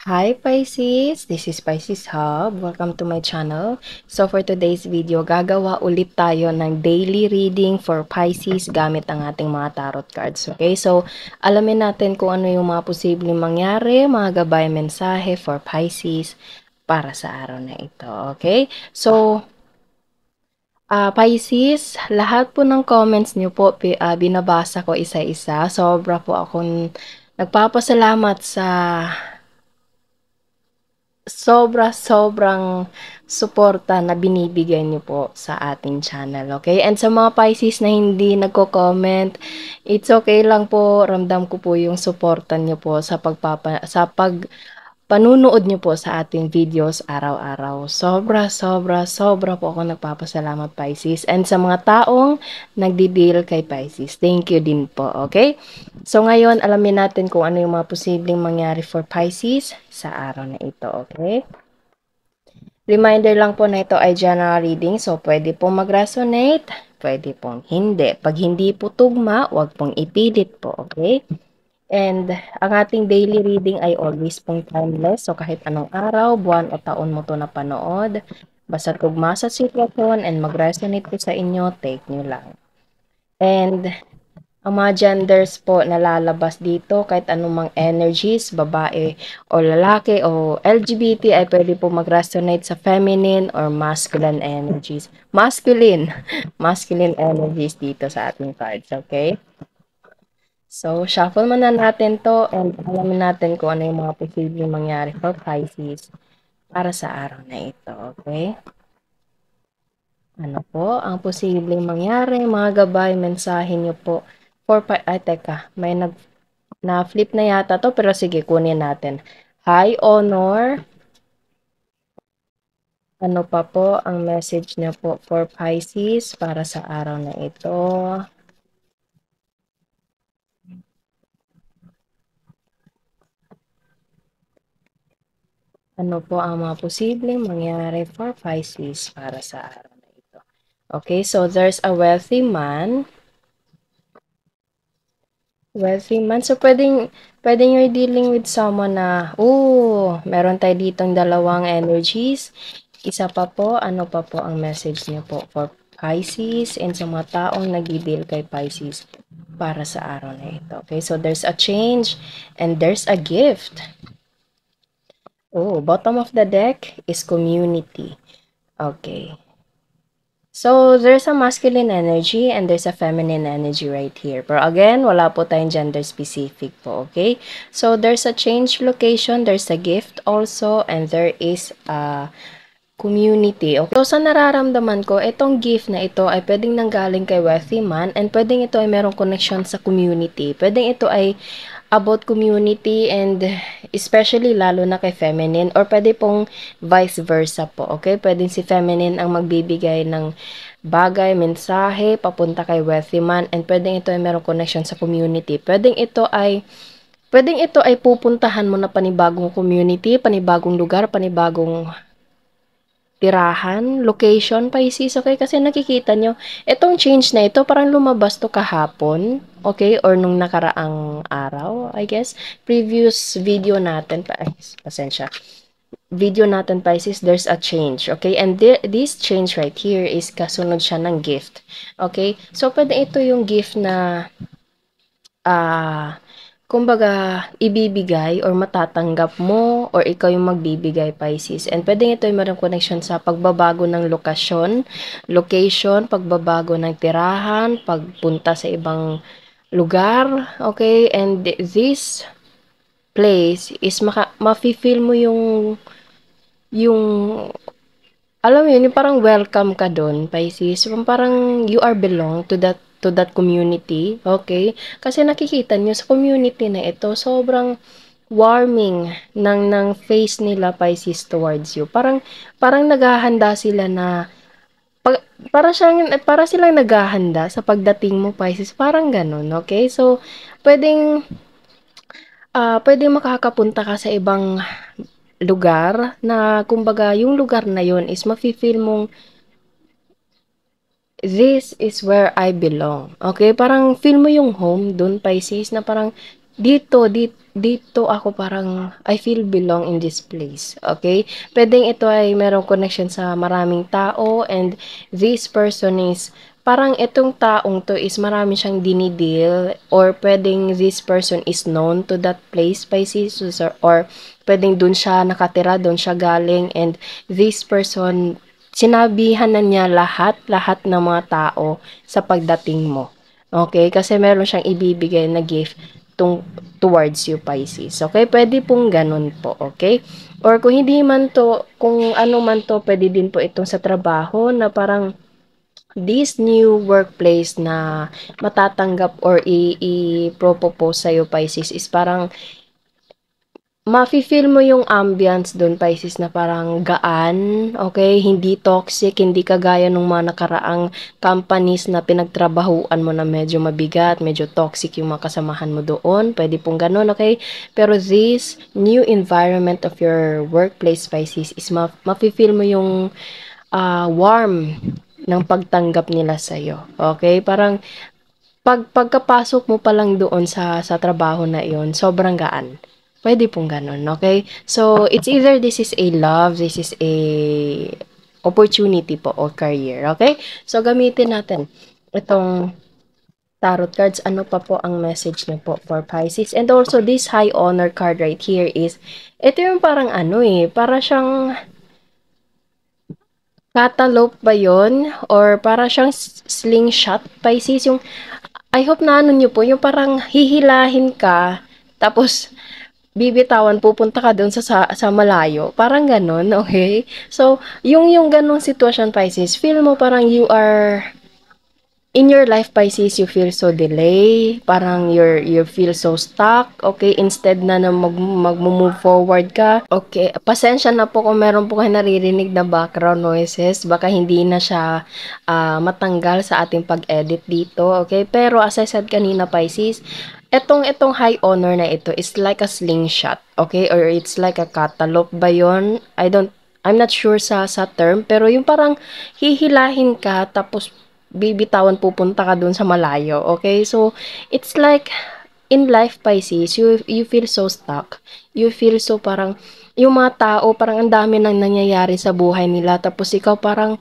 Hi Pisces, this is Pisces Hub. Welcome to my channel. So for today's video, gagawa ulit tayo ng daily reading for Pisces gamit ang ating mga tarot cards. Okay, so alamin natin kung ano yung mga posibleng mangyari, mga gabay mensahe for Pisces para sa araw na ito. Okay, so Pisces, lahat po ng comments niyo po binabasa ko isa-isa. Sobra po akong nagpapasalamat sa sobrang suporta na binibigay niyo po sa ating channel, okay? And sa mga Pisces na hindi nagko-comment, it's okay lang po, ramdam ko po yung suporta niyo po sa panunood niyo po sa ating videos araw-araw. Sobra po ako nagpapasalamat, Pisces. And sa mga taong nagdi-deal kay Pisces, thank you din po, okay? So ngayon, alamin natin kung ano yung mga posibleng mangyari for Pisces sa araw na ito, okay? Reminder lang po na ito ay general reading, so pwede pong mag-resonate, pwede pong hindi. Pag hindi po tugma, wag pong ipilit po, okay? And ang ating daily reading ay always pong timeless. So kahit anong araw, buwan o taon mo to napanood, basta tugma sa sitwasyon and mag-resonate po sa inyo, take nyo lang. And ang mga genders po na lalabas dito, kahit anumang energies, babae o lalaki o LGBT ay pwede po mag-resonate sa feminine or masculine energies. Masculine energies dito sa ating cards, okay? So, shuffle muna natin to and alamin natin kung ano yung mga posibleng mangyari for Pisces para sa araw na ito, okay? Ano po ang posibleng mangyari, mga gabay, mensahe nyo po for ay, teka, may na-flip na yata to, pero sige, kunin natin. High honor. Ano pa po ang message niya po for Pisces para sa araw na ito? Ano po ang mga posibleng mangyari for Pisces para sa araw na ito? Okay, so there's a wealthy man. So pwedeng you're dealing with someone na, meron tayo ditong dalawang energies. Isa pa po, ano pa po ang message niyo po for Pisces and sa mga taong nag-deal kay Pisces para sa araw na ito. Okay, so there's a change and there's a gift. Bottom of the deck is community. Okay. So, there's a masculine energy and there's a feminine energy right here. Pero again, wala po tayong gender specific po, okay? So, there's a change location, there's a gift also, and there is a community. Okay? So, sa nararamdaman ko, itong gift na ito ay pwedeng nanggaling kay wealthy man and pwedeng ito ay merong connection sa community. Pwedeng ito ay about community and especially lalo na kay feminine or pwede pong vice versa po, okay? Pwedeng si feminine ang magbibigay ng bagay, mensahe, papunta kay wealthy man and pwedeng ito ay merong connection sa community. Pwedeng ito ay pupuntahan mo na panibagong community, panibagong lugar, panibagong tirahan, location, Pisces, okay? Kasi nakikita nyo, itong change na ito, parang lumabas to kahapon, okay? Or nung nakaraang araw, I guess. Previous video natin, pasensya. Video natin, Pisces, there's a change, okay? And this change right here is kasunod siya ng gift, okay? So, pwede ito yung gift na, kumbaga, ibibigay or matatanggap mo or ikaw yung magbibigay, Pisces. And pwedeng ito yung mayroong connection sa pagbabago ng location, pagbabago ng tirahan, pagpunta sa ibang lugar, okay? And this place is mafe-feel mo yung alam mo yun, yung parang welcome ka doon, Pisces. Parang you are belong to that community, okay? Kasi nakikita nyo sa community na ito, sobrang warming ng face nila, Pisces, towards you. Parang naghahanda sila na para silang naghahanda sa pagdating mo, Pisces. Parang ganun, okay? So, pwedeng pwedeng makakapunta ka sa ibang lugar na kumbaga yung lugar na yun is mafe-feel mong this is where I belong. Okay? Parang feel mo yung home dun, Pisces, na parang dito ako parang I feel belong in this place, okay? Puwedeng ito ay merong connection sa maraming tao and this person is parang itong taong 'to is marami siyang dini-deal or puwedeng this person is known to that place by Jesus or puwedeng dun siya nakatira, dun siya galing and this person sinabihan na niya lahat ng mga tao sa pagdating mo, okay? Kasi meron siyang ibibigay na gift towards you, Pisces. Okay? Pwede pong ganun po. Okay? Or kung hindi man to, kung ano man to, pwede din po itong sa trabaho na parang this new workplace na matatanggap or i-propose sa'yo, Pisces, is parang mafi-feel mo yung ambience do'n, Pisces, na parang gaan, okay? Hindi toxic, hindi kagaya nung mga nakaraang companies na pinagtrabahuan mo na medyo mabigat, medyo toxic yung mga kasamahan mo doon. Puwede pong gano'n, okay? Pero this new environment of your workplace, Pisces, is mafi-feel mo yung warm ng pagtanggap nila sa'yo, okay? Parang pagkapasok mo pa lang doon sa trabaho na iyon, sobrang gaan. Pwede pong gano'n, okay? So, it's either this is a love, this is a opportunity po or career, okay? So, gamitin natin itong tarot cards. Ano pa po ang message niyo po for Pisces? And also, this high honor card right here is, ito yung parang ano para siyang cantaloupe ba yon? Or para siyang slingshot, Pisces, yung I hope na ano niyo po, yung parang hihilahin ka, tapos bibitawan, pupunta ka doon sa malayo. Parang gano'n, okay? So, yung gano'ng sitwasyon, Pisces, feel mo parang you are in your life, Pisces, you feel so delay, parang you feel so stuck, okay? Instead na mag-move forward ka, okay? Pasensya na po kung meron po kayo naririnig na background noises, baka hindi na siya matanggal sa ating pag-edit dito, okay? Pero as I said kanina, Pisces, etong high honor na ito is like a slingshot, okay? Or it's like a cantaloupe ba yun? I'm not sure sa term, pero yung parang hihilahin ka, tapos bibitawan, pupunta ka dun sa malayo, okay? So, it's like, in life, Pisces, you feel so stuck. You feel so parang, yung mga tao, parang ang dami nang nangyayari sa buhay nila, tapos ikaw parang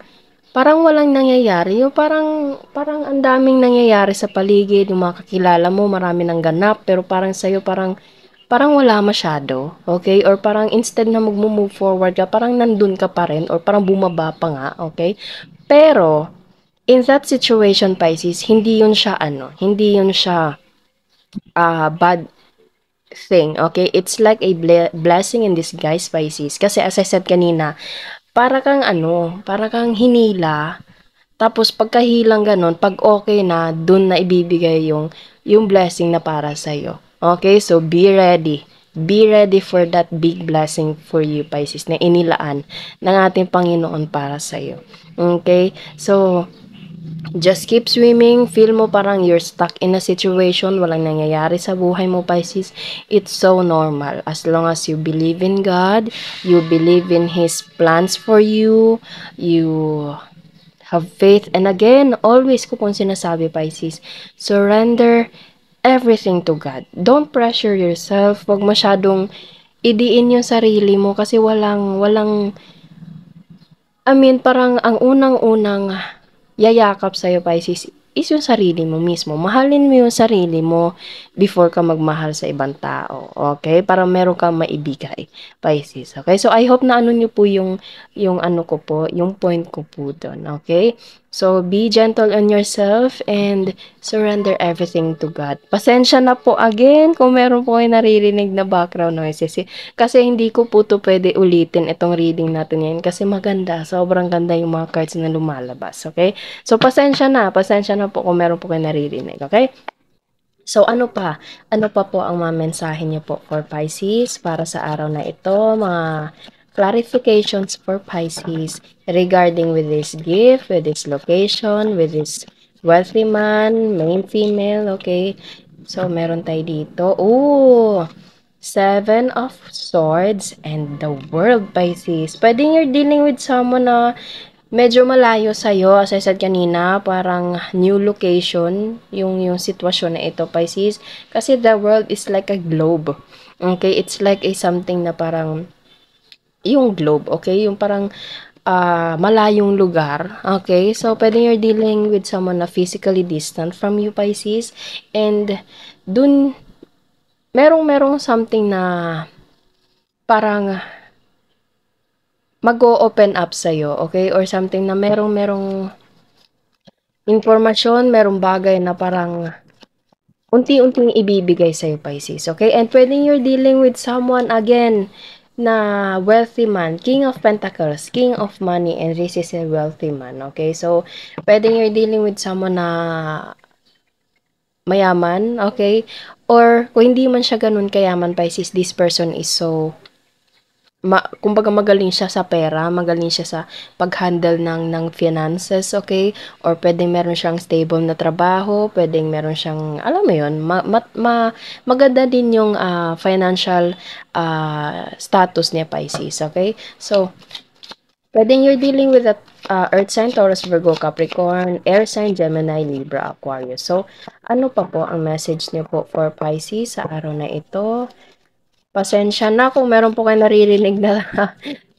walang nangyayari. Yung parang ang daming nangyayari sa paligid, yung mga kakilala mo, marami nang ganap, pero parang sa'yo, parang wala masyado, okay? Or parang instead na mag-move forward ka, parang nandun ka pa rin, or parang bumaba pa nga, okay? Pero, in that situation, Pisces, hindi yun siya bad thing, okay? It's like a blessing in disguise, Pisces. Kasi as I said kanina, para kang hinila, tapos pagkahilang ganon, pag okay na, dun na ibibigay yung blessing na para sa'yo. Okay? So, be ready. Be ready for that big blessing for you, Pisces, na inilaan ng ating Panginoon para sa'yo. Okay? So, just keep swimming. Feel mo parang you're stuck in a situation, walang nangyayari sa buhay mo, Pisces. It's so normal. As long as you believe in God, you believe in His plans for you, you have faith. And again, always ko pong sinasabi, Pisces, surrender everything to God. Don't pressure yourself. Huwag masyadong idiin yung sarili mo kasi parang ang unang-unang yayakap sa'yo, Pisces, is yung sarili mo mismo. Mahalin mo yung sarili mo before ka magmahal sa ibang tao. Okay? Para meron kang maibigay, Pisces. Okay? So, I hope na ano nyo po yung ano ko po, yung point ko po doon. Okay? So, be gentle on yourself and surrender everything to God. Pasensya na po again kung meron po kayo naririnig na background noises. Kasi hindi ko po to pwede ulitin itong reading natin yan. Kasi maganda. Sobrang ganda yung mga cards na lumalabas. Okay? So, pasensya na po kung meron po kayo naririnig. Okay? So, ano pa? Ano pa po ang mga mensahe niyo po for Pisces para sa araw na ito? Mga clarifications for Pisces regarding with this gift, with this location, with this wealthy man, main, female, okay? So, meron tayo dito. Ooh! Seven of Swords and the World, Pisces. Pwede you're dealing with someone na medyo malayo sa'yo, as I said kanina, parang new location, yung sitwasyon na ito, Pisces. Kasi the world is like a globe. Okay, it's like a something na parang, yung globe, okay? Yung parang malayong lugar, okay? So, pwede you're dealing with someone na physically distant from you, Pisces. And, dun, merong something na parang mag-o-open up sa'yo, okay? Or something na merong impormasyon, merong bagay na parang unti-unting ibibigay sa'yo, Pisces, okay? And pwedeng you're dealing with someone again na wealthy man, King of Pentacles, King of Money, and this is a wealthy man, okay? So, pwedeng you're dealing with someone na mayaman, okay? Or kung hindi man siya ganun kayaman, Pisces, this person is so kumbaga magaling siya sa pera, magaling siya sa pag-handle ng finances, okay? Or pwedeng meron siyang stable na trabaho, pwedeng meron siyang, alam mo yun, maganda din yung financial status niya, Pisces, okay? So, pwedeng you're dealing with a Earth sign, Taurus, Virgo, Capricorn, Air sign, Gemini, Libra, Aquarius. So, ano pa po ang message niyo po for Pisces sa araw na ito? Pasensya na kung meron po kayo naririnig na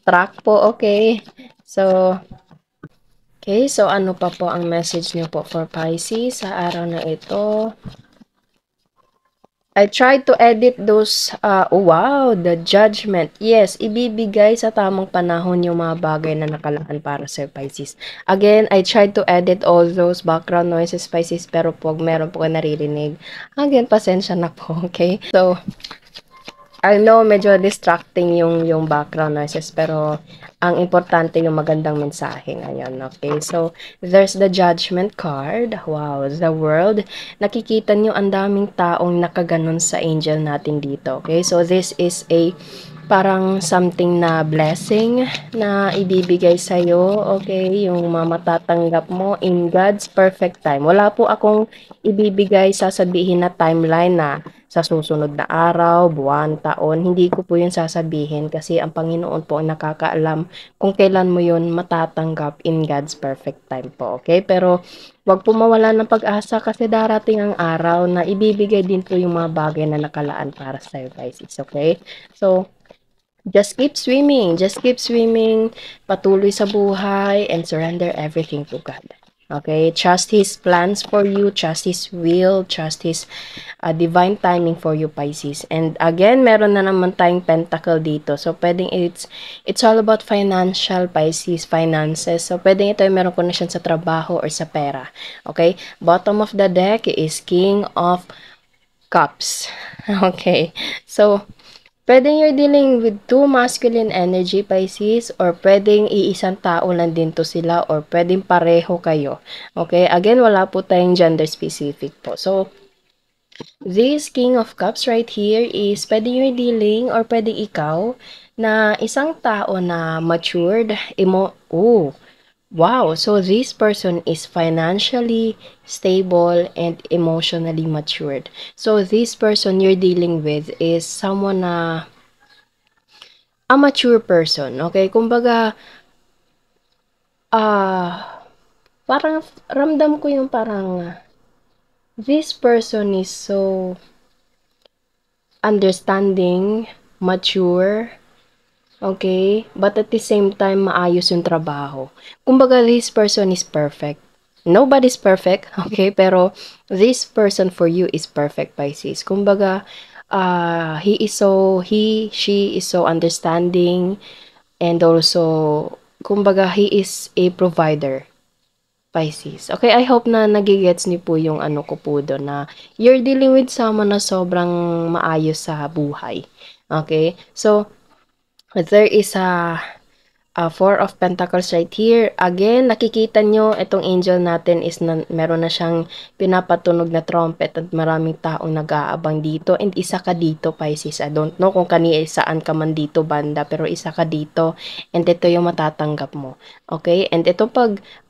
track po, okay? So, ano pa po ang message niyo po for Pisces sa araw na ito? I tried to edit those, oh wow, the judgment. Yes, ibibigay sa tamang panahon yung mga bagay na nakalaan para sa Pisces. Again, I tried to edit all those background noises, Pisces, pero pag meron po kayo naririnig, again, pasensya na po, okay? So, I know medyo distracting yung background noises, pero ang importante yung magandang mensahe ngayon, okay? So, there's the Judgment card. Wow, the World. Nakikita nyo ang daming taong nakaganon sa angel natin dito, okay? So, this is a parang something na blessing na ibibigay sa'yo, okay? Yung matatanggap mo in God's perfect time. Wala po akong ibibigay, sasabihin na timeline na sa susunod na araw, buwan, taon. Hindi ko po yun sasabihin kasi ang Panginoon po ang nakakaalam kung kailan mo yun matatanggap in God's perfect time po, okay? Pero wag po mawala ng pag-asa kasi darating ang araw na ibibigay din po yung mga bagay na nakalaan para sa'yo, guys. It's okay? So, just keep swimming. Just keep swimming. Patuloy sa buhay and surrender everything to God. Okay? Trust His plans for you. Trust His will. Trust His divine timing for you, Pisces. And again, meron na naman tayong pentacle dito. So, pwedeng it's all about financial, Pisces, finances. So, pwedeng ito ay meron connection sa trabaho or sa pera. Okay? Bottom of the deck is King of Cups. Okay? So, pwedeng you're dealing with two masculine energy, Pisces, or pwedeng iisang tao lang din to sila, or pwedeng pareho kayo. Okay? Again, wala po tayong gender specific po. So, this King of Cups right here is pwedeng you're dealing or pwedeng ikaw na isang tao na matured, wow, so this person is financially stable and emotionally matured. So this person you're dealing with is someone na a mature person, okay? Kumbaga, parang ramdam ko yung parang this person is so understanding, mature, okay? But at the same time, maayos yung trabaho. Kumbaga, this person is perfect. Nobody's perfect, okay? Pero this person for you is perfect, Pisces. Kumbaga, she is so understanding, and also, kumbaga, he is a provider, Pisces. Okay, I hope na nagigets niyo po yung ano ko po doon na you're dealing with someone na sobrang maayos sa buhay. Okay? So, there is a Four of Pentacles right here. Again, nakikita nyo, itong angel natin is meron na siyang pinapatunog na trumpet at maraming taong nag-aabang dito. And isa ka dito, Pisces. I don't know kung saan ka man dito, banda, pero isa ka dito. And ito yung matatanggap mo. Okay? And ito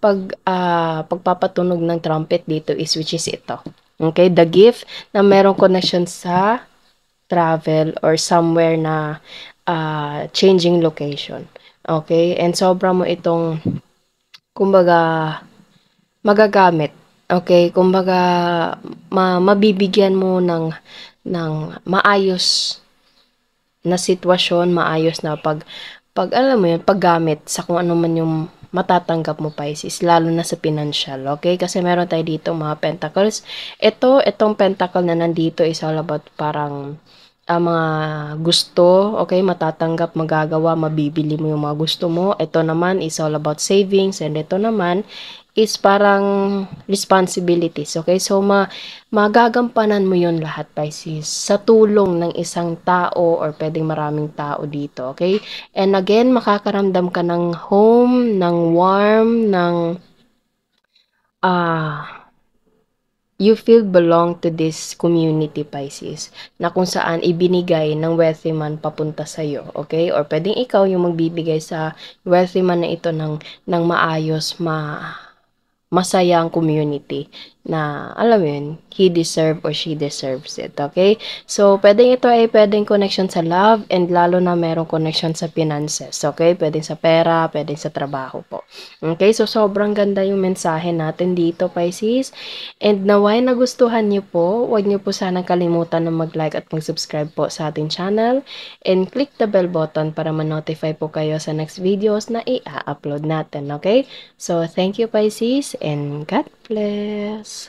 pagpapatunog ng trumpet dito is which is ito. Okay? The gift na merong connection sa travel or somewhere na changing location. Okay? And sobra mo itong kumbaga, magagamit. Okay? Kumbaga, mabibigyan mo ng maayos na sitwasyon, maayos na pag alam mo yun, paggamit sa kung ano man yung matatanggap mo, Pisces, lalo na sa financial, okay? Kasi meron tayo dito mga pentacles. Itong pentacle na nandito is all about parang mga gusto, okay, matatanggap, magagawa, mabibili mo yung mga gusto mo. Ito naman is all about savings, and ito naman is parang responsibilities, okay? So, magagampanan mo yun lahat, Pisces, sa tulong ng isang tao or pwedeng maraming tao dito, okay? And again, makakaramdam ka ng home, ng warm, ng you feel belong to this community, Pisces, na kung saan ibinigay ng wealthy man papunta sa'yo, okay? Or pwedeng ikaw yung magbibigay sa wealthy man na ito ng maayos, masayang community na, alam mo yun, he deserve or she deserves it, okay? So, pwedeng ito ay pwedeng connection sa love and lalo na merong connection sa finances, okay? Pwedeng sa pera, pwedeng sa trabaho po. Okay? So, sobrang ganda yung mensahe natin dito, Pisces. And naway nagustuhan niyo po, huwag niyo po sanang kalimutan na mag-like at mag-subscribe po sa ating channel and click the bell button para ma-notify po kayo sa next videos na i-upload natin, okay? So, thank you, Pisces, and God bless.